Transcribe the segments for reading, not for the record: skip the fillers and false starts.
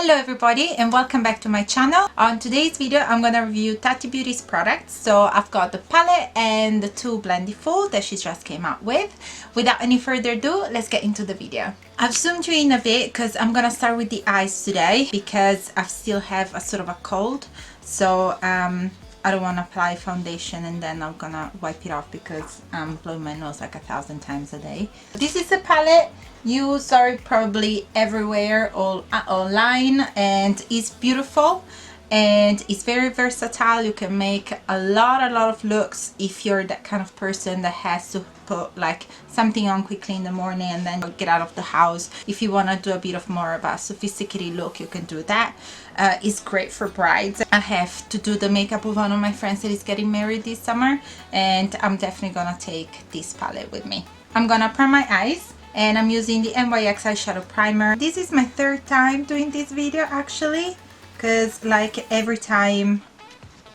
Hello everybody and welcome back to my channel. On today's video I'm gonna review TATI Beauty's products. So I've got the palette and the two blendiful that she just came out with. Without any further ado, let's get into the video. I've zoomed you in a bit because I'm gonna start with the eyes today because I still have a sort of a cold. So I don't want to apply foundation and then I'm gonna wipe it off because I'm blowing my nose like 1,000 times a day. This is a palette. You saw it probably everywhere online, and it's beautiful and it's very versatile. You can make a lot of looks if you're that kind of person that has to put like something on quickly in the morning and then get out of the house. If you want to do a bit of more of a sophisticated look, you can do that. It's great for brides. I have to do the makeup of one of my friends that is getting married this summer, and I'm definitely gonna take this palette with me. I'm gonna prime my eyes and I'm using the NYX eyeshadow primer. This is my third time doing this video actually, because like every time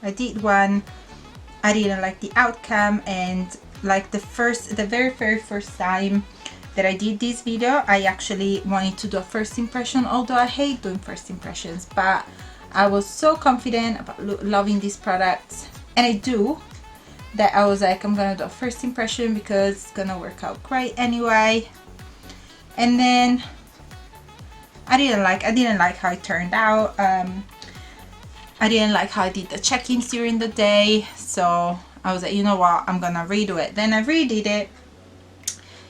I did one I didn't like the outcome, and like the very first time that I did this video I actually wanted to do a first impression, although I hate doing first impressions, but I was so confident about loving these products, and I do, that I was like I'm gonna do a first impression because it's gonna work out great anyway. And then I didn't like how it turned out. I didn't like how I did the check-ins during the day, so I was like, you know what, I'm gonna redo it. Then I redid it,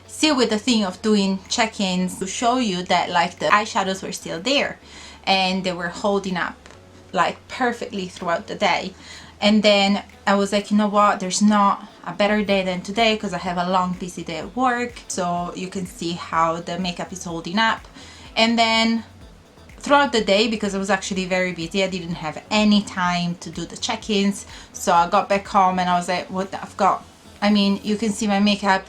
still with the thing of doing check-ins to show you that like the eyeshadows were still there and they were holding up like perfectly throughout the day. And then I was like, you know what, there's not a better day than today because I have a long busy day at work, so you can see how the makeup is holding up. And then throughout the day, because I was actually very busy, I didn't have any time to do the check-ins, so I got back home and I was like, what I've got, I mean, you can see my makeup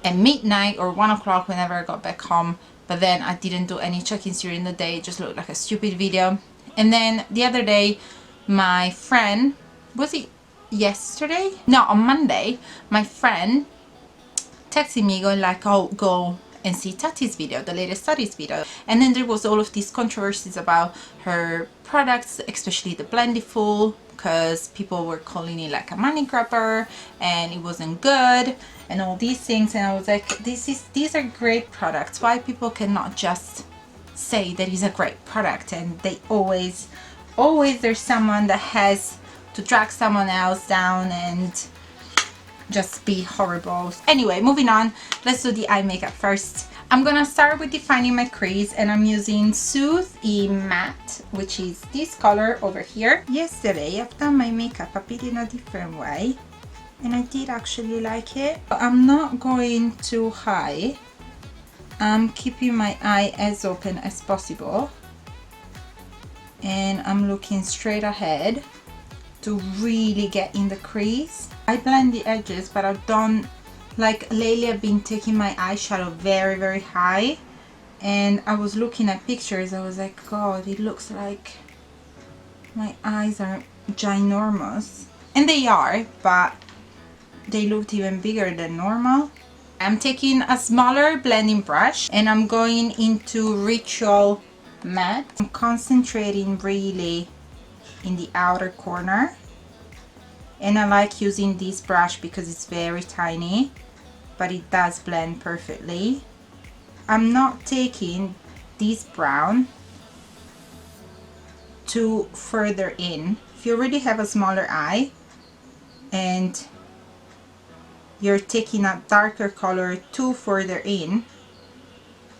at midnight or 1 o'clock whenever I got back home, but then I didn't do any check-ins during the day. It just looked like a stupid video. And then the other day, my friend, was it yesterday? No, on Monday, my friend texted me going like, oh, go and see Tati's video, the latest Tati's video. And then there was all of these controversies about her products, especially the blendiful, because people were calling it like a money grabber and it wasn't good and all these things. And I was like, these are great products. Why people cannot just say that it's a great product? And they always there's someone that has to drag someone else down and just be horrible. Anyway, moving on, let's do the eye makeup first. I'm gonna start with defining my crease, and I'm using Soothe in Matte, which is this color over here. Yesterday I've done my makeup a bit in a different way and I did actually like it. I'm not going too high. I'm keeping my eye as open as possible and I'm looking straight ahead to really get in the crease. I blend the edges, but I don't, like lately I've been taking my eyeshadow very high, and I was looking at pictures, I was like, God, it looks like my eyes are ginormous, and they are, but they looked even bigger than normal. I'm taking a smaller blending brush and I'm going into Ritual Matte. I'm concentrating really in the outer corner, and I like using this brush because it's very tiny but it does blend perfectly. I'm not taking this brown too further in. If you already have a smaller eye and you're taking a darker color too further in,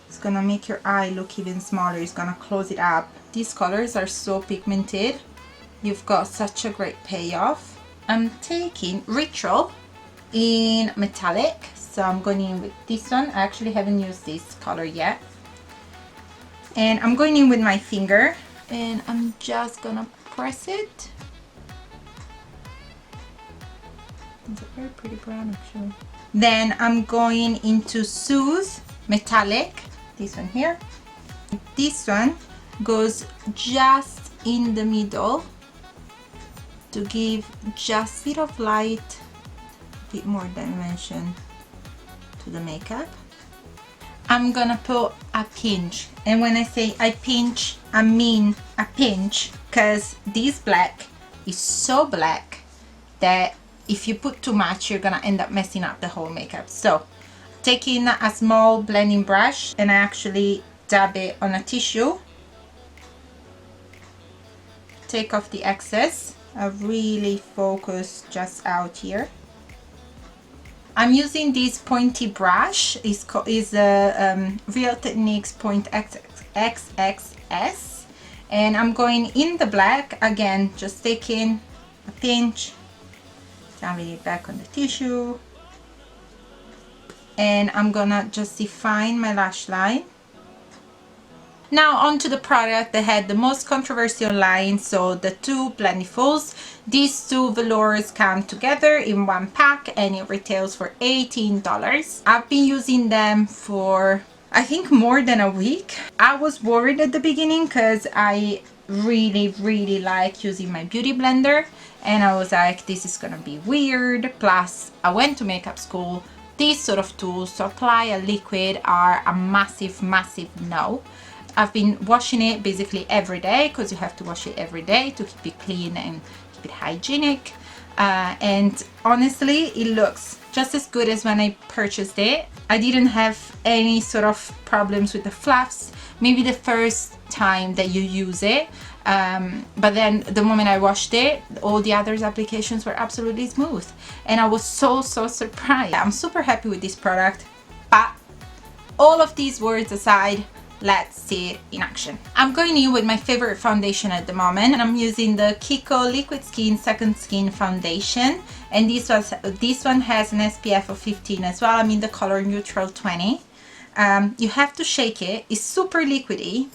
it's gonna make your eye look even smaller. It's gonna close it up. These colors are so pigmented. You've got such a great payoff. I'm taking Ritual in Metallic, so I'm going in with this one. I actually haven't used this color yet. And I'm going in with my finger and I'm just gonna press it. It's a very pretty brown actually. Then I'm going into Soothe Metallic, this one here. This one goes just in the middle to give just a bit of light, a bit more dimension to the makeup. I'm gonna put a pinch, and when I say I pinch, I mean a pinch, because this black is so black that if you put too much, you're gonna end up messing up the whole makeup. So taking a small blending brush, and I actually dab it on a tissue, take off the excess. I really focus just out here. I'm using this pointy brush. Is a Real Techniques Point XXS, and I'm going in the black again, just taking a pinch, dabbing it back on the tissue, and I'm gonna just define my lash line. Now onto the product that had the most controversy online, so the two blendifuls. These two velours come together in one pack and it retails for $18. I've been using them for I think more than a week. I was worried at the beginning because I really like using my beauty blender, and I was like, this is gonna be weird. Plus I went to makeup school. These sort of tools to apply a liquid are a massive no. I've been washing it basically every day, because you have to wash it every day to keep it clean and keep it hygienic. And honestly, it looks just as good as when I purchased it. I didn't have any sort of problems with the fluffs, maybe the first time that you use it. But then the moment I washed it, all the other applications were absolutely smooth. And I was so surprised. I'm super happy with this product. But all of these words aside, let's see it in action. I'm going in with my favorite foundation at the moment, and I'm using the Kiko Liquid Skin Second Skin Foundation, and this one has an SPF of 15 as well. I'm in the color Neutral 20. You have to shake it. It's super liquidy,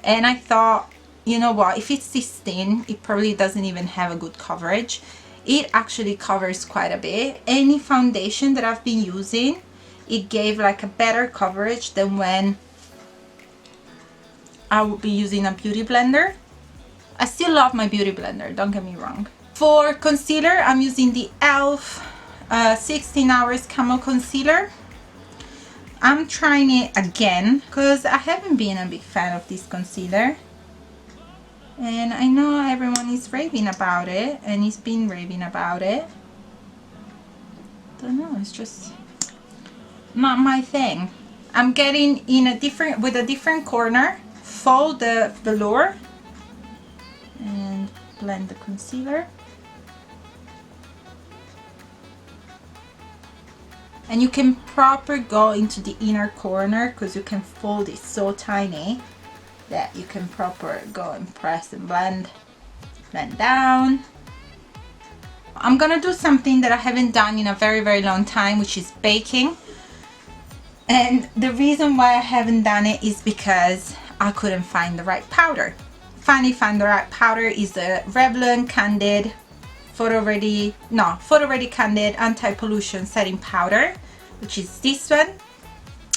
and I thought, you know what, if it's this thin, it probably doesn't even have a good coverage. It actually covers quite a bit. Any foundation that I've been using, it gave like a better coverage than when I would be using a beauty blender. I still love my beauty blender, don't get me wrong. For concealer, I'm using the e.l.f. 16 Hours Camo Concealer. I'm trying it again because I haven't been a big fan of this concealer. And I know everyone is raving about it, and it's been raving about it. Don't know, it's just not my thing. I'm getting in with a different corner. Fold the velour and blend the concealer, and you can proper go into the inner corner because you can fold it so tiny that you can proper go and press and blend down. I'm gonna do something that I haven't done in a very long time, which is baking. And the reason why I haven't done it is because I couldn't find the right powder. Finally found the right powder. Is the Revlon Candid Photo Ready Candid Anti-Pollution Setting Powder, which is this one.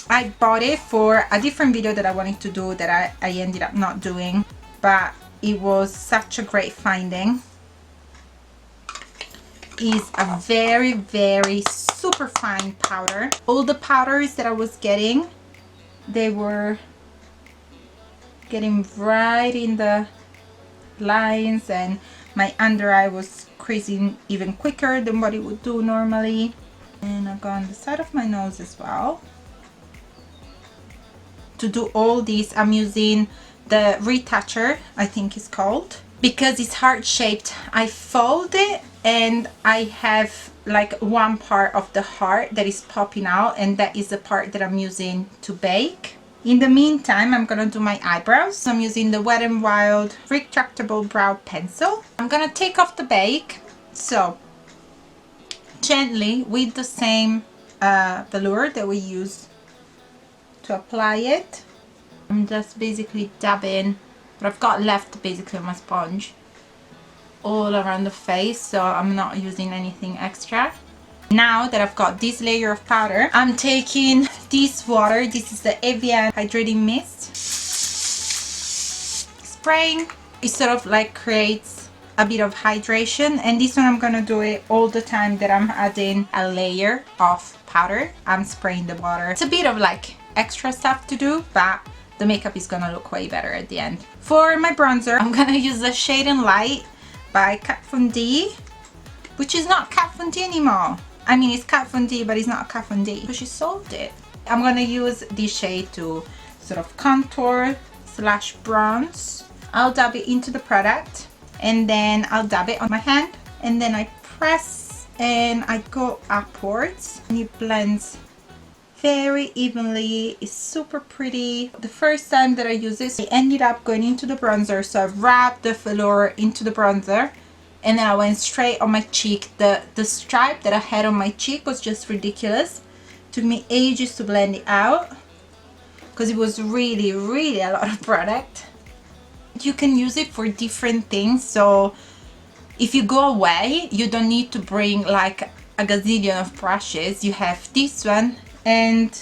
I bought it for a different video that I wanted to do that I ended up not doing, but it was such a great finding. Is a very super fine powder. All the powders that I was getting, they were getting right in the lines, and my under eye was creasing even quicker than what it would do normally. And I go on the side of my nose as well. To do all this, I'm using the retoucher, I think it's called, because it's heart shaped. I fold it and I have like one part of the heart that is popping out, and that is the part that I'm using to bake. In the meantime, I'm gonna do my eyebrows. So I'm using the Wet n Wild retractable brow pencil. I'm gonna take off the bake, so gently with the same velour that we use to apply it. I'm just basically dabbing what I've got left basically on my sponge all around the face, so I'm not using anything extra. Now that I've got this layer of powder, I'm taking this water. This is the Evian Hydrating Mist. Spraying, it sort of like creates a bit of hydration, and this one I'm gonna do it all the time that I'm adding a layer of powder. I'm spraying the water. It's a bit of like extra stuff to do, but the makeup is gonna look way better at the end. For my bronzer, I'm gonna use the Shade and Light by Kat Von D, which is not Kat Von D anymore. I mean, it's Kat Von D, but it's not Kat Von D, so she sold it. I'm gonna use this shade to sort of contour slash bronze. I'll dab it into the product, and then I'll dab it on my hand, and then I press and I go upwards, and it blends very evenly. It's super pretty. The first time that I used this, I ended up going into the bronzer, so I wrapped the velour into the bronzer, and then I went straight on my cheek. The stripe that I had on my cheek was just ridiculous. Took me ages to blend it out because it was really a lot of product. You can use it for different things, so if you go away, you don't need to bring like a gazillion of brushes. You have this one and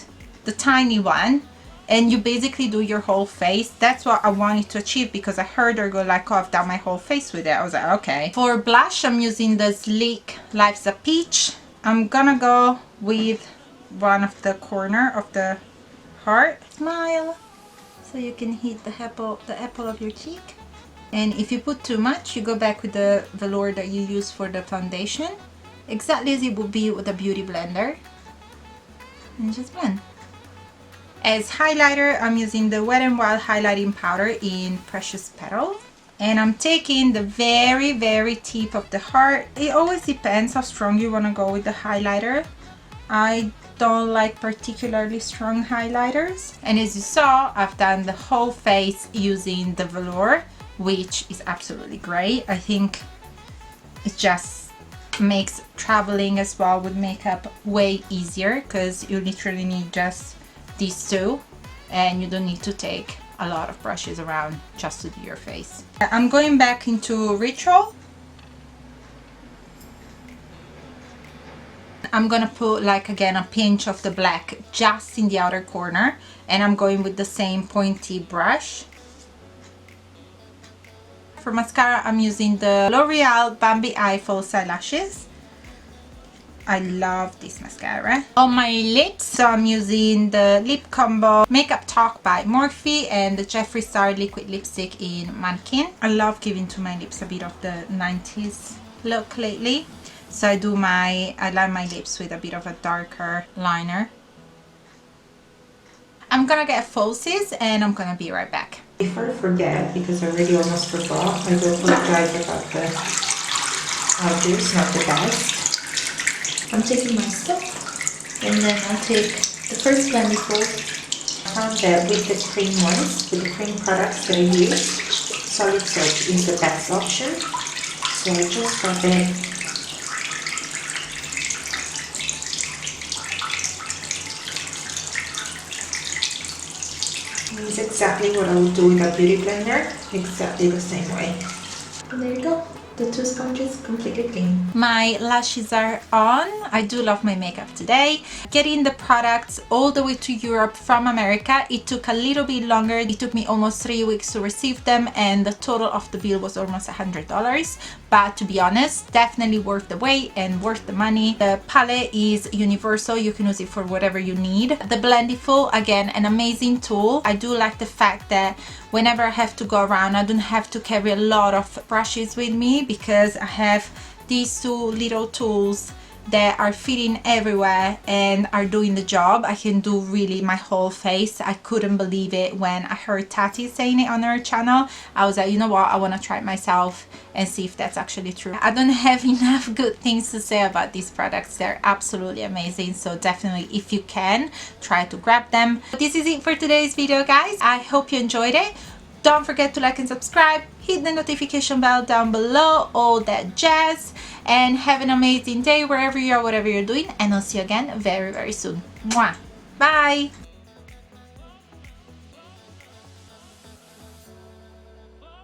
the tiny one, and you basically do your whole face. That's what I wanted to achieve, because I heard her go like, oh, I've done my whole face with it. I was like, okay. For blush, I'm using the Sleek Life's a Peach. I'm gonna go with one of the corner of the heart. Smile, so you can hit the apple of your cheek. And if you put too much, you go back with the velour that you use for the foundation, exactly as it would be with a beauty blender, and just blend. As highlighter, I'm using the Wet n Wild highlighting powder in Precious Petal, and I'm taking the very tip of the heart. It always depends how strong you want to go with the highlighter. I don't like particularly strong highlighters, and as you saw, I've done the whole face using the velour, which is absolutely great. I think it just makes traveling as well with makeup way easier, because you literally need just these two and you don't need to take a lot of brushes around just to do your face. I'm going back into Ritual. I'm gonna put like again a pinch of the black just in the outer corner, and I'm going with the same pointy brush. For mascara, I'm using the L'Oreal Bambi Eye False Eyelashes. I love this mascara. On my lips, so I'm using the Lip Combo Makeup Talk by Morphe and the Jeffree Star Liquid Lipstick in Mannequin. I love giving to my lips a bit of the 90s look lately. So I line my lips with a bit of a darker liner. I'm gonna get falsies and I'm gonna be right back. Before I forget, because I really almost forgot, I do apologize about the audio, it's not the best. I'm taking my stuff, and then I'll take the first blendiful. I found that with the cream ones, with the cream products that I use, solid soap is the best option. So I just got it. It's exactly what I would do with a beauty blender, exactly the same way. And there you go, the two sponges completely clean. My lashes are on. I do love my makeup today. Getting the products all the way to Europe from America, it took a little bit longer. It took me almost 3 weeks to receive them, and the total of the bill was almost $100. But to be honest, definitely worth the wait and worth the money. The palette is universal. You can use it for whatever you need. The blendiful, again, an amazing tool. I do like the fact that whenever I have to go around, I don't have to carry a lot of brushes with me, because I have these two little tools that are fitting everywhere and are doing the job. I can do really my whole face. I couldn't believe it when I heard Tati saying it on her channel. I was like, you know what, I want to try it myself and see if that's actually true. I don't have enough good things to say about these products. They're absolutely amazing, so definitely, if you can, try to grab them. This is it for today's video, guys. I hope you enjoyed it. Don't forget to like and subscribe, hit the notification bell down below, all that jazz, and have an amazing day wherever you are, whatever you're doing, and I'll see you again very soon. Mwah! Bye!